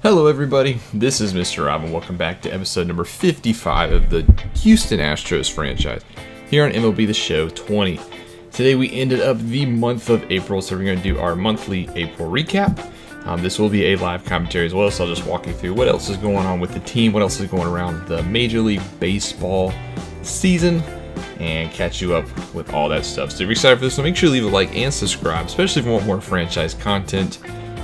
Hello everybody, this is Mr. Rob and welcome back to episode number 55 of the Houston Astros franchise here on MLB The Show 20. Today we ended up the month of April, so we're going to do our monthly April recap. This will be a live commentary as well, so I'll just walk you through what else is going on with the team, what else is going around the Major League Baseball season, and catch you up with all that stuff. So if you're excited for this, so make sure to leave a like and subscribe, especially if you want more franchise content.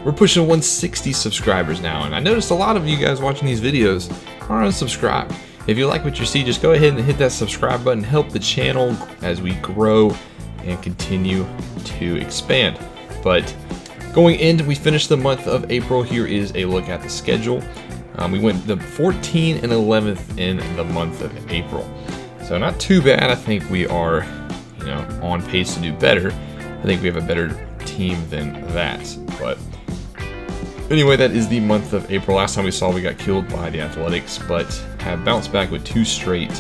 We're pushing 160 subscribers now, and I noticed a lot of you guys watching these videos are unsubscribed. If you like what you see, just go ahead and hit that subscribe button, help the channel as we grow and continue to expand. But going in, we finished the month of April. Here is a look at the schedule. We went the 14th and 11th in the month of April. So not too bad. I think we are, on pace to do better. I think we have a better team than that. But anyway, that is the month of April. Last time we saw, we got killed by the Athletics, but have bounced back with 2 straight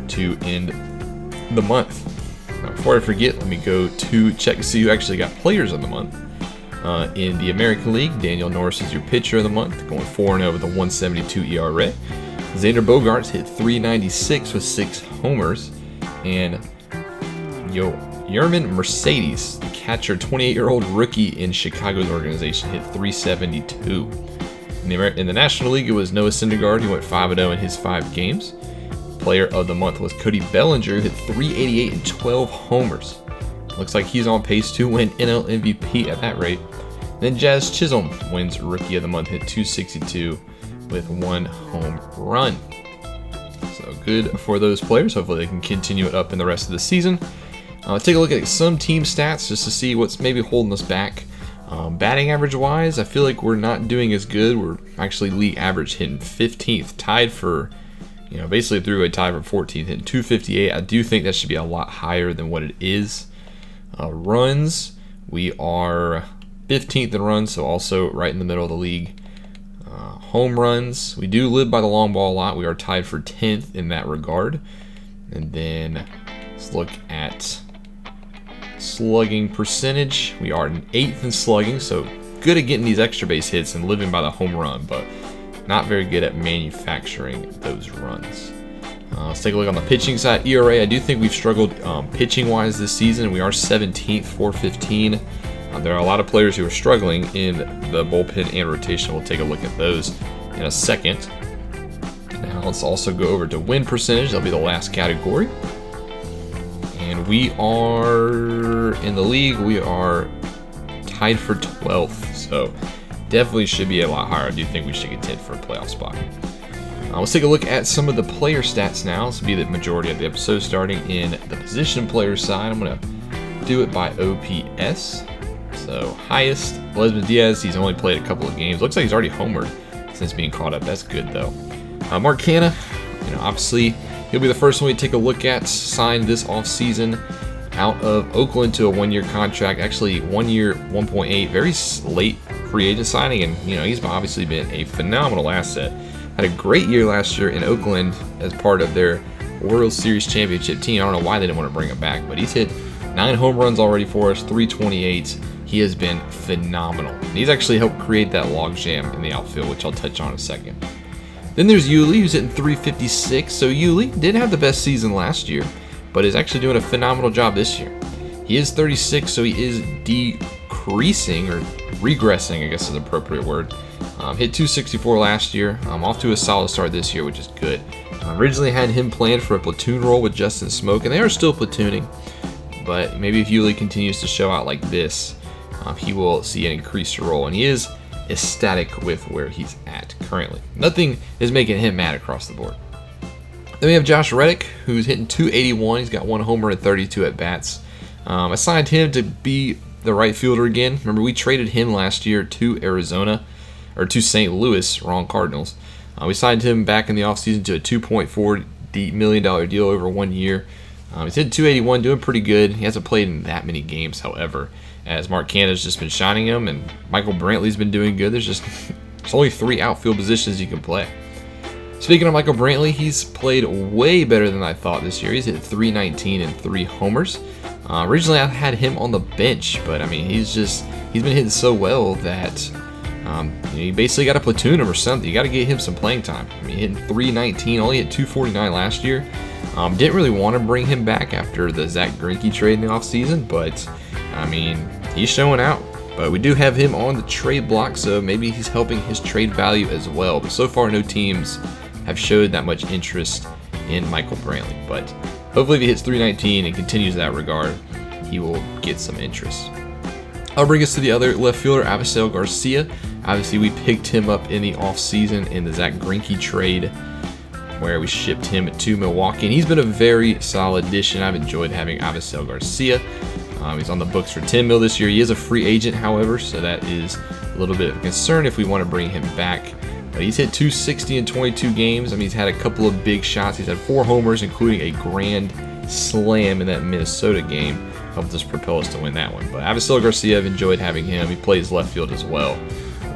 to end the month. Now, before I forget, let me go to check to see who actually got players of the month. In the American League, Daniel Norris is your pitcher of the month, going 4-0 with a 1.72 ERA. Xander Bogaerts hit .396 with 6 homers, and Yermin Mercedes, the catcher, 28-year-old rookie in Chicago's organization, hit .372. In the National League, it was Noah Syndergaard. He went 5-0 in his 5 games. Player of the month was Cody Bellinger, who hit .388 and 12 homers. Looks like he's on pace to win NL MVP at that rate. Then Jazz Chisholm wins Rookie of the Month, hit .262 with 1 home run. So good for those players. Hopefully they can continue it up in the rest of the season. Take a look at some team stats just to see what's maybe holding us back. Batting average wise, I feel like we're not doing as good. We're actually league average hitting 15th, tied for, basically through a tie for 14th, hitting .258. I do think that should be a lot higher than what it is. Runs, we are 15th in runs, so also right in the middle of the league. Home runs, we do live by the long ball a lot. We are tied for 10th in that regard. And then let's look at slugging percentage. We are 8th in slugging, so good at getting these extra base hits and living by the home run, but not very good at manufacturing those runs. Let's take a look on the pitching side. ERA, I do think we've struggled pitching-wise this season. We are 17th, .415. There are a lot of players who are struggling in the bullpen and rotation. We'll take a look at those in a second. Now let's also go over to win percentage. That'll be the last category. And we are, in the league, we are tied for 12th. So definitely should be a lot higher. I do think we should contend for a playoff spot. Let's take a look at some of the player stats now. This will be the majority of the episode, starting in the position player side. I'm going to do it by OPS. So highest, Lesman Diaz. He's only played a couple of games. Looks like he's already homered since being caught up. That's good though. Mark Canha, obviously he'll be the first one we take a look at. Signed this offseason out of Oakland to a 1-year contract. Actually, 1 year, 1.8. Very late free agent signing, and he's obviously been a phenomenal asset. Had a great year last year in Oakland as part of their World Series championship team. I don't know why they didn't want to bring him back, but he's hit 9 home runs already for us, 328. He has been phenomenal. And he's actually helped create that logjam in the outfield, which I'll touch on in a second. Then there's Yuli, who's hitting .356. So Yuli didn't have the best season last year, but is actually doing a phenomenal job this year. He is 36, so he is decreasing, or regressing, I guess is the appropriate word. Hit .264 last year. Off to a solid start this year, which is good. Originally had him planned for a platoon role with Justin Smoke, and they are still platooning. But maybe if Yuli continues to show out like this, he will see an increased role, and he is ecstatic with where he's at currently. Nothing is making him mad across the board. Then we have Josh Reddick, who's hitting .281. He's got 1 homer and 32 at bats. I signed him to be the right fielder again. Remember, we traded him last year to to St. Louis, wrong Cardinals. We signed him back in the offseason to a $2.4 million deal over 1 year. He's hitting .281, doing pretty good. He hasn't played in that many games, however, as Mark Canha's just been shining him, and Michael Brantley's been doing good. There's only 3 outfield positions you can play. Speaking of Michael Brantley, he's played way better than I thought this year. He's hit .319 and 3 homers. Originally, I had him on the bench, but I mean, he's been hitting so well that You basically got to platoon him or something. You got to get him some playing time. I mean, hitting 319, only hit 249 last year. Didn't really want to bring him back after the Zach Greinke trade in the offseason, but I mean, he's showing out. But we do have him on the trade block, so maybe he's helping his trade value as well. But so far, no teams have showed that much interest in Michael Brantley. But hopefully, if he hits 319 and continues that regard, he will get some interest. I'll bring us to the other left fielder, Avisail Garcia. Obviously, we picked him up in the offseason in the Zach Greinke trade, where we shipped him to Milwaukee. And he's been a very solid addition. I've enjoyed having Avisail Garcia. He's on the books for $10 million this year. He is a free agent, however, so that is a little bit of a concern if we want to bring him back. But he's hit 260 in 22 games. I mean, he's had a couple of big shots. He's had 4 homers, including a grand slam in that Minnesota game. Helped us propel us to win that one. But Avisail Garcia, I've enjoyed having him. He plays left field as well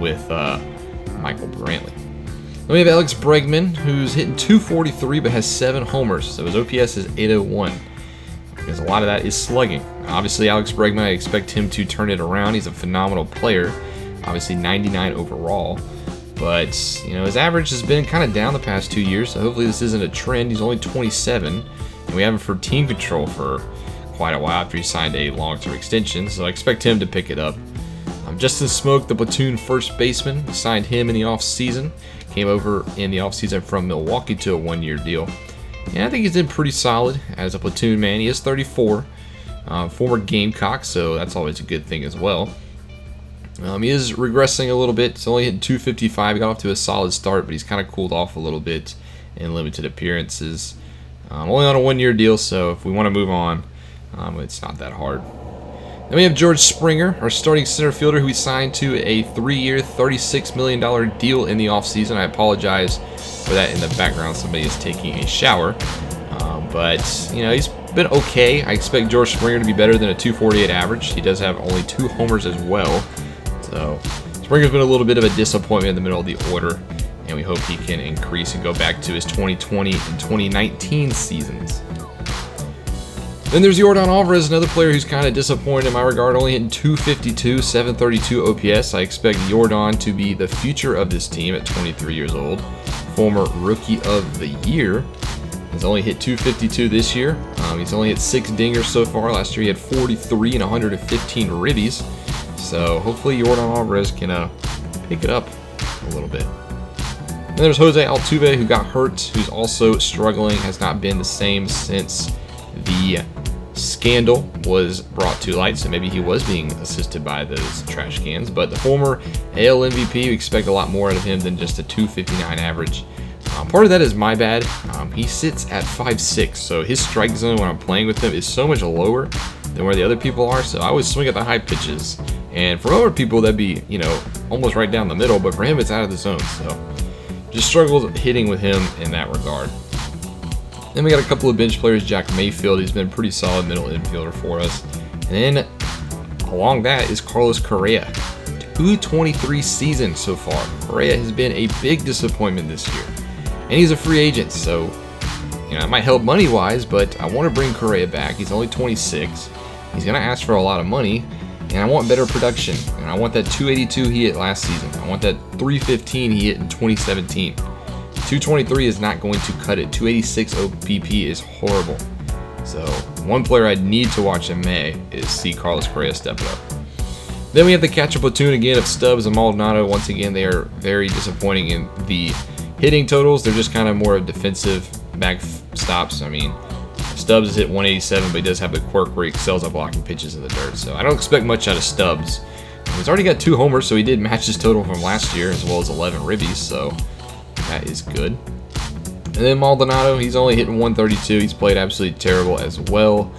with Michael Brantley. Then we have Alex Bregman, who's hitting 243 but has 7 homers. So his OPS is 801. Because a lot of that is slugging. Obviously, Alex Bregman, I expect him to turn it around. He's a phenomenal player. Obviously, 99 overall. But, his average has been kind of down the past 2 years, so hopefully this isn't a trend. He's only 27, and we have him for team control for quite a while after he signed a long-term extension, so I expect him to pick it up. Justin Smoke, the platoon first baseman, signed him in the offseason. Came over in the offseason from Milwaukee to a 1-year deal. And I think he's been pretty solid as a platoon man. He is 34, former Gamecock, so that's always a good thing as well. He is regressing a little bit. He's only hitting 255. He got off to a solid start, but he's kind of cooled off a little bit in limited appearances. Only on a 1-year deal, so if we want to move on, it's not that hard. Then we have George Springer, our starting center fielder, who we signed to a 3-year, $36 million deal in the offseason. I apologize for that in the background. Somebody is taking a shower. But he's been okay. I expect George Springer to be better than a 248 average. He does have only 2 homers as well. So Springer's been a little bit of a disappointment in the middle of the order. And we hope he can increase and go back to his 2020 and 2019 seasons. Then there's Yordan Alvarez, another player who's kind of disappointed in my regard, only hitting 252, 732 OPS. I expect Yordan to be the future of this team at 23 years old. Former Rookie of the Year. He's only hit 252 this year. He's only hit 6 dingers so far. Last year he had 43 and 115 ribbies. So hopefully Yordan Alvarez can pick it up a little bit. And there's Jose Altuve, who got hurt, who's also struggling, has not been the same since the scandal was brought to light, so maybe he was being assisted by those trash cans. But the former AL MVP, we expect a lot more out of him than just a 259 average. Part of that is my bad. He sits at 5'6", so his strike zone when I'm playing with him is so much lower than where the other people are, so I always swing at the high pitches. And for other people, that'd be, almost right down the middle, but for him, it's out of the zone, so just struggled hitting with him in that regard. Then we got a couple of bench players. Jack Mayfield, he's been a pretty solid middle infielder for us. And then along that is Carlos Correa. 223 season so far. Correa has been a big disappointment this year. And he's a free agent, so it might help money-wise, but I want to bring Correa back. He's only 26. He's going to ask for a lot of money, and I want better production. And I want that 282 he hit last season. I want that 315 he hit in 2017. 223 is not going to cut it. 286 OBP is horrible. So one player I need to watch in May is see Carlos Correa step it up. Then we have the catcher platoon again of Stubbs and Maldonado. Once again, they are very disappointing in the hitting totals. They're just kind of more of defensive backstops. I mean, Stubbs has hit 187, but he does have the quirk where he excels at blocking pitches in the dirt. So I don't expect much out of Stubbs. He's already got 2 homers, so he did match his total from last year, as well as 11 ribbies. So that is good. And then Maldonado, he's only hitting 132. He's played absolutely terrible as well.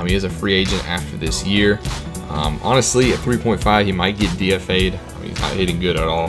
He is a free agent after this year. Honestly, at 3.5, he might get DFA'd. He's not hitting good at all.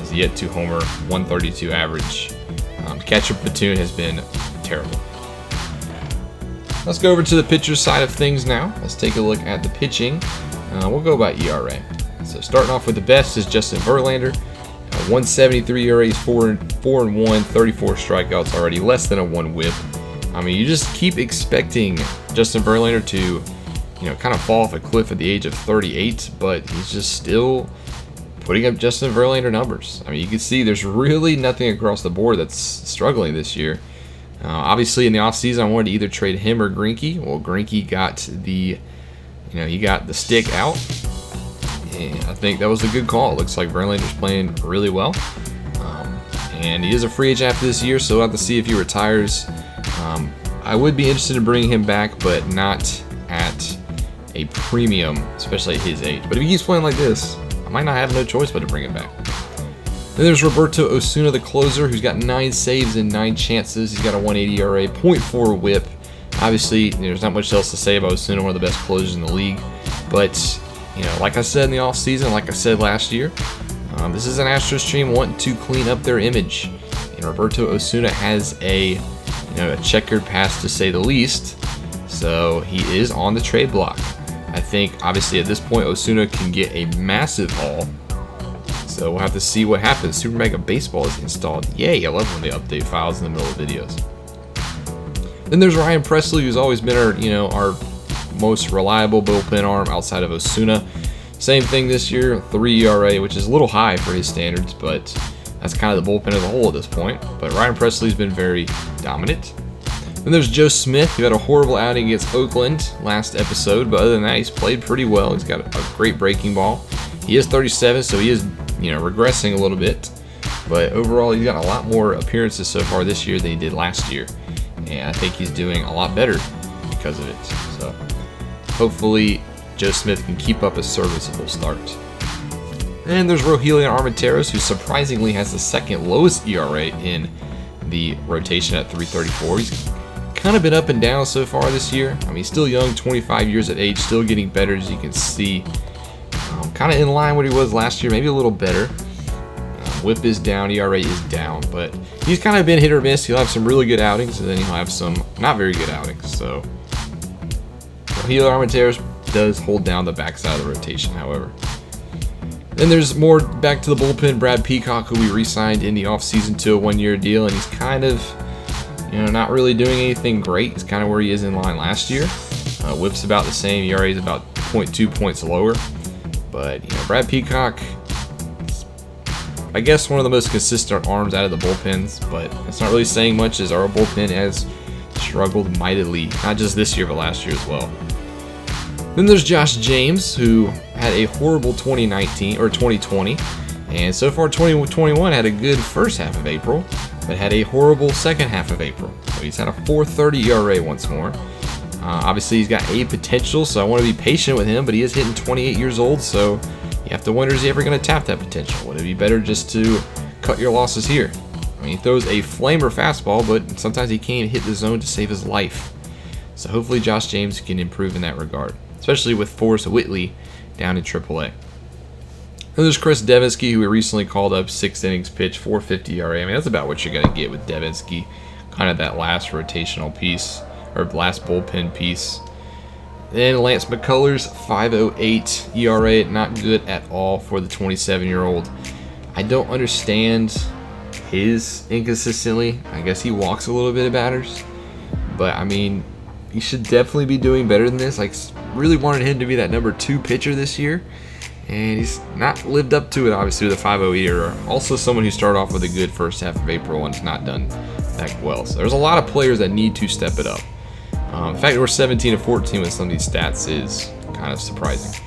As he hit 2 homer, 132 average. Catcher platoon has been terrible. Let's go over to the pitcher side of things now. Let's take a look at the pitching. We'll go by ERA. So starting off with the best is Justin Verlander. 173 ERA, he's 4-1, 34 strikeouts already, less than a 1 whip. I mean, you just keep expecting Justin Verlander to, kind of fall off a cliff at the age of 38, but he's just still putting up Justin Verlander numbers. I mean, you can see there's really nothing across the board that's struggling this year. Obviously, in the offseason, I wanted to either trade him or Greinke. Well, Greinke got he got the stick out, and I think that was a good call. It looks like Verlander's playing really well, and he is a free agent after this year, so we'll have to see if he retires. I would be interested in bringing him back, but not at a premium, especially at his age. But if he keeps playing like this, I might not have no choice but to bring him back. Then there's Roberto Osuna, the closer, who's got 9 saves and 9 chances. He's got a 1.80 ERA, 0.4 WHIP. Obviously, there's not much else to say about Osuna, one of the best closers in the league. But, like I said in the offseason, like I said last year, this is an Astros team wanting to clean up their image. And Roberto Osuna has a checkered past, to say the least. So he is on the trade block. I think, obviously, at this point, Osuna can get a massive haul. So we'll have to see what happens. Super Mega Baseball is installed. Yay, I love when they update files in the middle of videos. Then there's Ryan Presley, who's always been our most reliable bullpen arm outside of Osuna. Same thing this year, 3 ERA, which is a little high for his standards, but that's kind of the bullpen as a whole at this point. But Ryan Presley's been very dominant. Then there's Joe Smith, who had a horrible outing against Oakland last episode, but other than that, he's played pretty well. He's got a great breaking ball. He is 37, so he is regressing a little bit, but overall he's got a lot more appearances so far this year than he did last year, and I think he's doing a lot better because of it. So hopefully Joe Smith can keep up a serviceable start. And there's Rogelio Armenteros, who surprisingly has the second lowest ERA in the rotation at 3.34. He's kind of been up and down so far this year. I mean, he's still young, 25 years of age, still getting better, as you can see. Kind of in line with what he was last year, maybe a little better. WHIP is down, ERA is down, but he's kind of been hit or miss. He'll have some really good outings, and then he'll have some not very good outings. So Rogelio Armenteros does hold down the backside of the rotation, however. Then there's more back to the bullpen. Brad Peacock, who we re-signed in the offseason to a 1-year deal, and he's kind of not really doing anything great. It's kind of where he is in line last year. WHIP's about the same, ERA is about 0.2 points lower. But, Brad Peacock is, I guess, one of the most consistent arms out of the bullpens, but it's not really saying much, as our bullpen has struggled mightily, not just this year, but last year as well. Then there's Josh James, who had a horrible 2020, and so far 2021 had a good first half of April, but had a horrible second half of April. So he's had a 4.30 ERA once more. Obviously, he's got a potential, so I want to be patient with him, but he is hitting 28 years old, so you have to wonder, is he ever going to tap that potential? Would it be better just to cut your losses here? I mean, he throws a flamer fastball, but sometimes he can't hit the zone to save his life. So hopefully Josh James can improve in that regard, especially with Forrest Whitley down in AAA. And there's Chris Devinsky, who we recently called up, 6 innings pitched, 4.50 ERA. I mean, that's about what you're going to get with Devinsky, kind of that last rotational piece, or last bullpen piece. Then Lance McCullers, 5.08 ERA, not good at all for the 27-year-old. I don't understand his inconsistently. I guess he walks a little bit of batters, but I mean, he should definitely be doing better than this. Like, really wanted him to be that number 2 pitcher this year, and he's not lived up to it, obviously, with a 5.0 ERA. Also someone who started off with a good first half of April and has not done that well. So there's a lot of players that need to step it up. The fact that we're 17-14 with some of these stats is kind of surprising.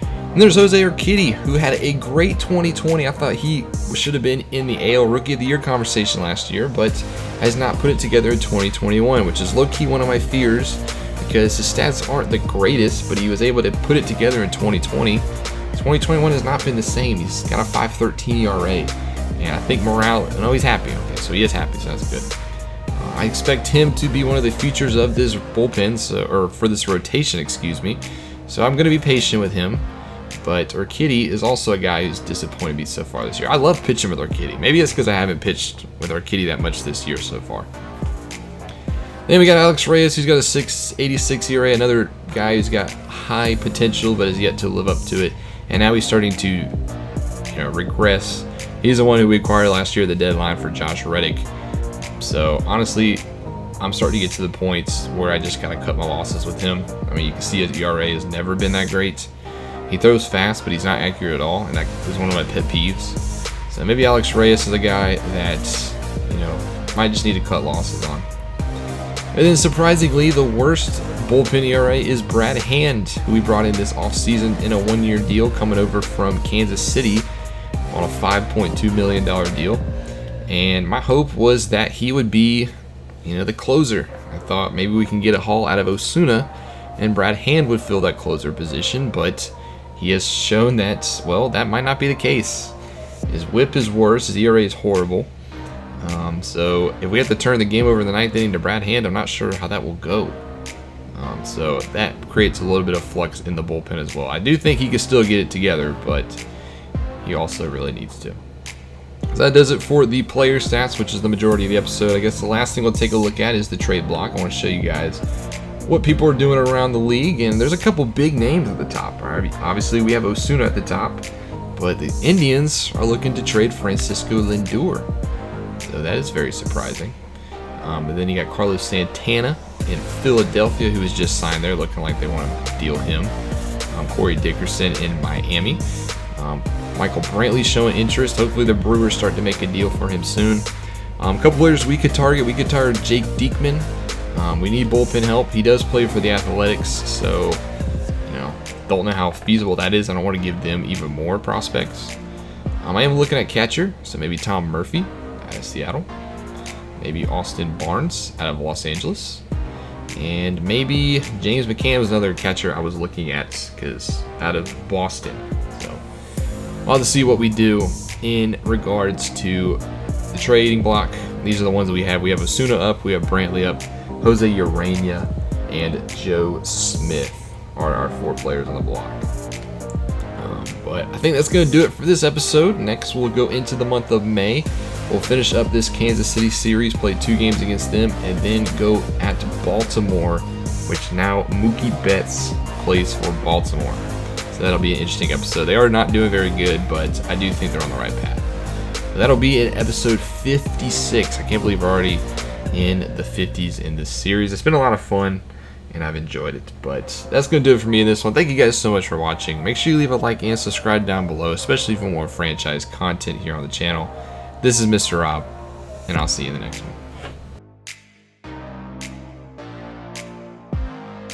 And there's Jose Urquidy, who had a great 2020. I thought he should have been in the AL Rookie of the Year conversation last year, but has not put it together in 2021, which is low-key one of my fears, because his stats aren't the greatest, but he was able to put it together in 2020. 2021 has not been the same. He's got a 5.13 ERA, and I think morale, no, he's happy. Okay, so he is happy, so that's good. I expect him to be one of the features of this bullpen, or for this rotation, excuse me. So I'm going to be patient with him. But Urquidy is also a guy who's disappointed me so far this year. I love pitching with Urquidy. Maybe it's because I haven't pitched with Urquidy that much this year so far. Then we got Alex Reyes, who's got a 6.86 ERA, another guy who's got high potential but has yet to live up to it. And now he's starting to, regress. He's the one who we acquired last year at the deadline for Josh Reddick. So honestly, I'm starting to get to the point where I just gotta cut my losses with him. I mean, you can see his ERA has never been that great. He throws fast, but he's not accurate at all, and that is one of my pet peeves. So maybe Alex Reyes is a guy that, you know, might just need to cut losses on. And then surprisingly, the worst bullpen ERA is Brad Hand, who we brought in this offseason in a one-year deal coming over from Kansas City on a $5.2 million deal. And my hope was that he would be, you know, the closer. I thought maybe we can get a haul out of Osuna and Brad Hand would fill that closer position, but he has shown that, well, that might not be the case. His whip is worse, his ERA is horrible. So if we have to turn the game over in the ninth inning to Brad Hand, I'm not sure how that will go. So that creates a little bit of flux in the bullpen as well. I do think he can still get it together, but he also really needs to. So that does it for the player stats, which is the majority of the episode. I guess the last thing we'll take a look at is the trade block. I want to show you guys what people are doing around the league, and there's a couple big names at the top. Obviously, we have Osuna at the top, but the Indians are looking to trade Francisco Lindor. So that is very surprising. But then you got Carlos Santana in Philadelphia, who was just signed there, looking like they want to deal him. Corey Dickerson in Miami. Michael Brantley showing interest. Hopefully the Brewers start to make a deal for him soon. A couple players we could target. We could target Jake Diekman. We need bullpen help. He does play for the Athletics, so you know, don't know how feasible that is. I don't want to give them even more prospects. I am looking at catcher, so maybe Tom Murphy out of Seattle, maybe Austin Barnes out of Los Angeles, and maybe James McCann was another catcher I was looking at because out of Boston. So I'll have to see what we do in regards to the trading block. These are the ones that we have. We have Osuna up, we have Brantley up, Jose Urena, and Joe Smith are our 4 players on the block. But I think that's going to do it for this episode. Next, we'll go into the month of May. We'll finish up this Kansas City series, play 2 games against them, and then go at Baltimore, which now Mookie Betts plays for Baltimore. So that'll be an interesting episode. They are not doing very good, but I do think they're on the right path. So that'll be in episode 56. I can't believe we're already in the 50s in this series. It's been a lot of fun, and I've enjoyed it. But that's going to do it for me in this one. Thank you guys so much for watching. Make sure you leave a like and subscribe down below, especially for more franchise content here on the channel. This is Mr. Rob, and I'll see you in the next one.